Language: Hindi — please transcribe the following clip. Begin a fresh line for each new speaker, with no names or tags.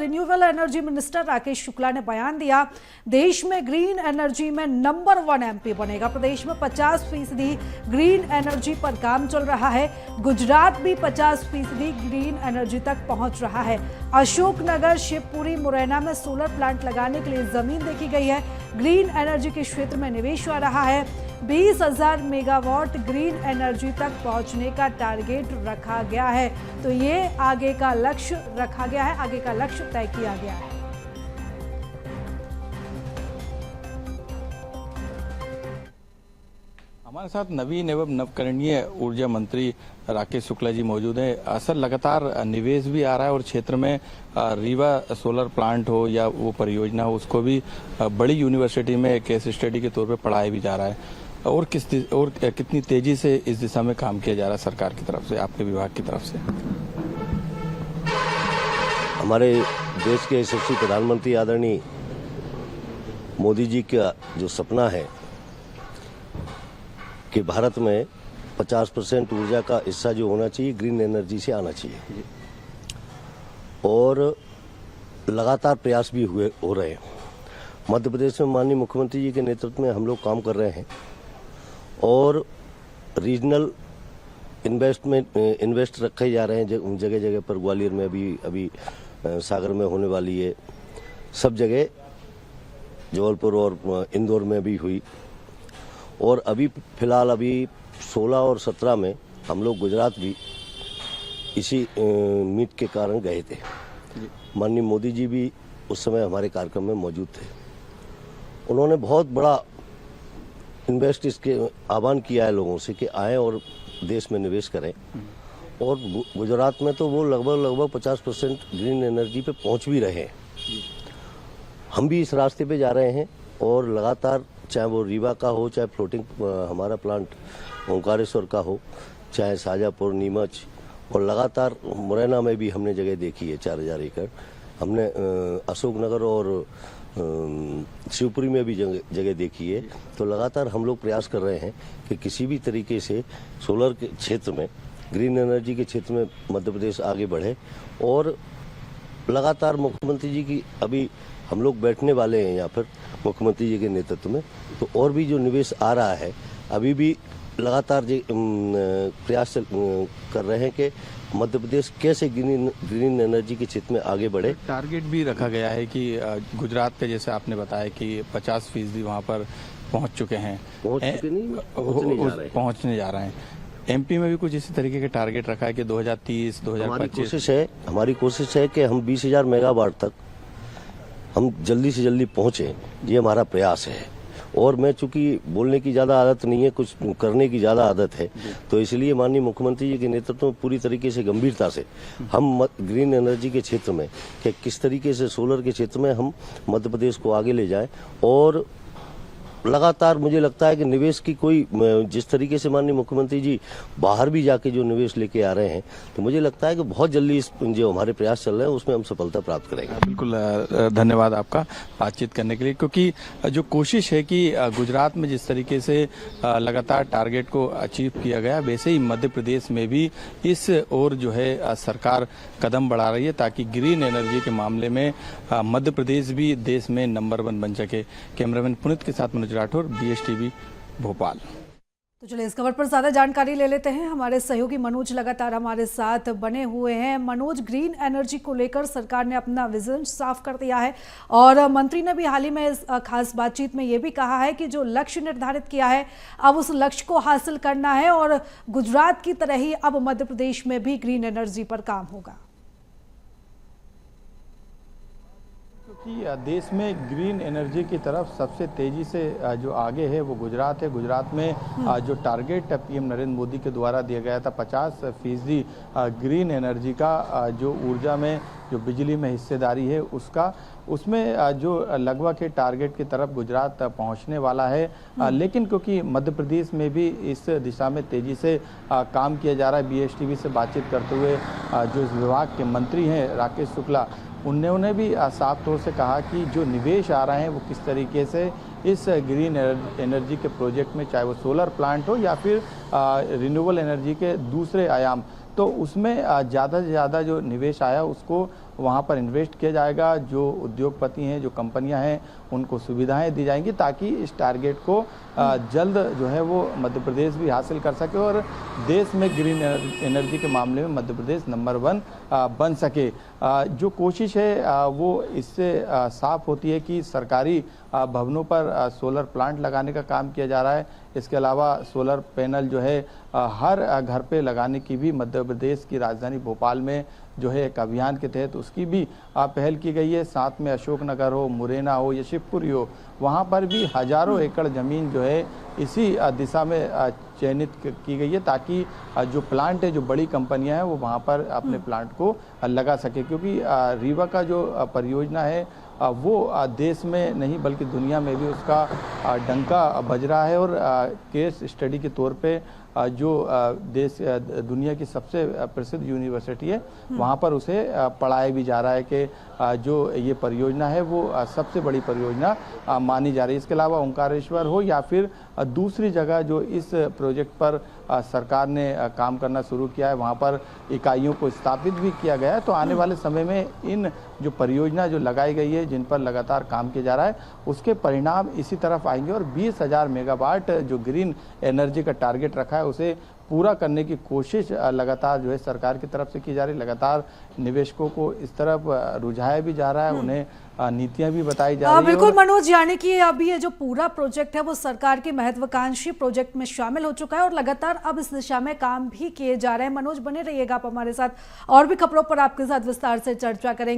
Renewable energy minister Rakesh Shukla ने बयान दिया, देश में ग्रीन एनर्जी में नंबर 1 एमपी बनेगा। प्रदेश में 50% ग्रीन एनर्जी पर काम चल रहा है। गुजरात भी 50% ग्रीन एनर्जी तक पहुंच रहा है। अशोकनगर, शिवपुरी, मुरैना में सोलर प्लांट लगाने के लिए जमीन देखी गई है। ग्रीन एनर्जी के क्षेत्र में निवेश हो रहा है। 20,000 मेगावाट ग्रीन एनर्जी तक पहुंचने का टारगेट रखा गया है। तो ये आगे का लक्ष्य रखा गया है, आगे का लक्ष्य तय किया गया है।
हमारे साथ नवीन एवं नवकरणीय ऊर्जा मंत्री राकेश शुक्ला जी मौजूद हैं। सर, लगातार निवेश भी आ रहा है और क्षेत्र में रीवा सोलर प्लांट हो या वो परियोजना हो, उसको भी बड़ी यूनिवर्सिटी में केस स्टडी के तौर पे पढ़ाया भी जा रहा है। और कितनी तेजी से इस दिशा में काम किया जा रहा है सरकार की तरफ से, आपके विभाग की तरफ से?
हमारे देश के यशस्वी प्रधानमंत्री आदरणीय मोदी जी का जो सपना है कि भारत में 50% ऊर्जा का हिस्सा जो होना चाहिए ग्रीन एनर्जी से आना चाहिए, और लगातार प्रयास भी हो रहे हैं। मध्य प्रदेश में माननीय मुख्यमंत्री जी के नेतृत्व में हम लोग काम कर रहे हैं और रीजनल इन्वेस्ट रखे जा रहे हैं जगह जगह पर। ग्वालियर में अभी सागर में होने वाली है, सब जगह जबलपुर और इंदौर में भी हुई, और अभी फिलहाल 16 और 17 में हम लोग गुजरात भी इसी मीट के कारण गए थे। माननीय मोदी जी भी उस समय हमारे कार्यक्रम में मौजूद थे। उन्होंने बहुत बड़ा इन्वेस्ट इसके आह्वान किया है लोगों से कि आएँ और देश में निवेश करें, और गुजरात में तो वो लगभग 50% ग्रीन एनर्जी पे पहुंच भी रहे हैं। हम भी इस रास्ते पे जा रहे हैं और लगातार, चाहे वो रीवा का हो, चाहे फ्लोटिंग हमारा प्लांट ओंकारेश्वर का हो, चाहे शाजापुर, नीमच, और लगातार मुरैना में भी हमने जगह देखी है 4,000 एकड़। हमने अशोकनगर और शिवपुरी में भी जगह देखी है। तो लगातार हम लोग प्रयास कर रहे हैं कि किसी भी तरीके से सोलर के क्षेत्र में, ग्रीन एनर्जी के क्षेत्र में मध्य प्रदेश आगे बढ़े। और लगातार मुख्यमंत्री जी की अभी हम लोग बैठने वाले हैं यहाँ पर मुख्यमंत्री जी के नेतृत्व में, तो और भी जो निवेश आ रहा है अभी भी लगातार प्रयास कर रहे हैं कि मध्य प्रदेश कैसे ग्रीन एनर्जी के क्षेत्र में आगे बढ़े।
टारगेट भी रखा गया है कि गुजरात के, जैसे आपने बताया कि 50% वहाँ पर पहुँच चुके हैं, पहुँचने जा रहे हैं। एमपी में भी कुछ इसी तरीके के टारगेट रखा है कि 2030, 2025
हमारी कोशिश है कि हम 20,000 मेगावाट तक हम जल्दी से जल्दी पहुंचे, ये हमारा प्रयास है। और मैं चूंकि बोलने की ज़्यादा आदत नहीं है, कुछ करने की ज़्यादा आदत है, तो इसलिए माननीय मुख्यमंत्री जी के नेतृत्व में पूरी तरीके से गंभीरता से हम ग्रीन एनर्जी के क्षेत्र में कि किस तरीके से सोलर के क्षेत्र में हम मध्य प्रदेश को आगे ले जाएं। और लगातार मुझे लगता है कि निवेश की कोई, जिस तरीके से माननीय मुख्यमंत्री जी बाहर भी जाके जो निवेश लेके आ रहे हैं, तो मुझे लगता है कि बहुत जल्दी इस जो हमारे प्रयास चल रहे हैं उसमें हम सफलता प्राप्त करेंगे।
बिल्कुल, धन्यवाद आपका बातचीत करने के लिए, क्योंकि जो कोशिश है कि गुजरात में जिस तरीके से लगातार टारगेट को अचीव किया गया, वैसे ही मध्य प्रदेश में भी इस ओर जो है सरकार कदम बढ़ा रही है ताकि ग्रीन एनर्जी के मामले में मध्य प्रदेश भी देश में नंबर 1 बन सके। कैमरामैन पुनित के साथ मनोज राठौर, BSTV भोपाल।
तो चलिए इस खबर पर ज्यादा जानकारी ले लेते हैं। हमारे सहयोगी मनोज लगातार हमारे साथ बने हुए हैं। मनोज, ग्रीन एनर्जी को लेकर सरकार ने अपना विजन साफ कर दिया है और मंत्री ने भी हाल ही में इस खास बातचीत में ये भी कहा है कि जो लक्ष्य निर्धारित किया है अब उस लक्ष्य को हासिल करना है, और गुजरात की तरह ही अब मध्य प्रदेश में भी ग्रीन एनर्जी पर काम होगा।
कि देश में ग्रीन एनर्जी की तरफ सबसे तेजी से जो आगे है वो गुजरात है। गुजरात में जो टारगेट पीएम नरेंद्र मोदी के द्वारा दिया गया था 50% ग्रीन एनर्जी का जो ऊर्जा में, जो बिजली में हिस्सेदारी है उसका, उसमें जो लगभग के टारगेट की तरफ गुजरात पहुंचने वाला है। लेकिन क्योंकि मध्य प्रदेश में भी इस दिशा में तेजी से काम किया जा रहा है, BSTV से बातचीत करते हुए जो इस विभाग के मंत्री हैं राकेश शुक्ला, उन्होंने भी साफ तौर से कहा कि जो निवेश आ रहे हैं वो किस तरीके से इस ग्रीन एनर्जी के प्रोजेक्ट में, चाहे वो सोलर प्लांट हो या फिर रिन्यूएबल एनर्जी के दूसरे आयाम, तो उसमें ज़्यादा से ज़्यादा जो निवेश आया उसको वहाँ पर इन्वेस्ट किया जाएगा। जो उद्योगपति हैं, जो कंपनियां हैं, उनको सुविधाएं दी जाएंगी ताकि इस टारगेट को जल्द जो है वो मध्य प्रदेश भी हासिल कर सके और देश में ग्रीन एनर्जी के मामले में मध्य प्रदेश नंबर 1 बन सके। जो कोशिश है वो इससे साफ होती है कि सरकारी भवनों पर सोलर प्लांट लगाने का काम किया जा रहा है। इसके अलावा सोलर पैनल जो है हर घर पे लगाने की भी मध्य प्रदेश की राजधानी भोपाल में जो है एक अभियान के तहत उसकी भी पहल की गई है। साथ में अशोकनगर हो, मुरैना हो या शिवपुरी हो, वहाँ पर भी हजारों एकड़ ज़मीन जो है इसी दिशा में चयनित की गई है ताकि जो प्लांट है, जो बड़ी कंपनियां हैं, वो वहाँ पर अपने प्लांट को लगा सके। क्योंकि रीवा का जो परियोजना है वो देश में नहीं बल्कि दुनिया में भी उसका डंका बज रहा है और केस स्टडी के तौर पे जो दुनिया की सबसे प्रसिद्ध यूनिवर्सिटी है वहाँ पर उसे पढ़ाया भी जा रहा है कि जो ये परियोजना है वो सबसे बड़ी परियोजना मानी जा रही है। इसके अलावा ओंकारेश्वर हो या फिर दूसरी जगह जो इस प्रोजेक्ट पर सरकार ने काम करना शुरू किया है, वहाँ पर इकाइयों को स्थापित भी किया गया है। तो आने वाले समय में इन जो परियोजना जो लगाई गई है, जिन पर लगातार काम किया जा रहा है, उसके परिणाम इसी तरफ आएंगे और 20,000 मेगावाट जो ग्रीन एनर्जी का टारगेट रखा है उसे पूरा करने की कोशिश लगातार जो है सरकार की तरफ से की जा रही है। लगातार निवेशकों को इस तरफ रुझाया भी जा रहा है, उन्हें नीतियां भी बताई जा रही है।
बिल्कुल मनोज, यानी कि अभी ये जो पूरा प्रोजेक्ट है वो सरकार के महत्वाकांक्षी प्रोजेक्ट में शामिल हो चुका है और लगातार अब इस दिशा में काम भी किए जा रहे हैं। मनोज, बने रहिएगा आप हमारे साथ, और भी खबरों पर आपके साथ विस्तार से चर्चा करेंगे।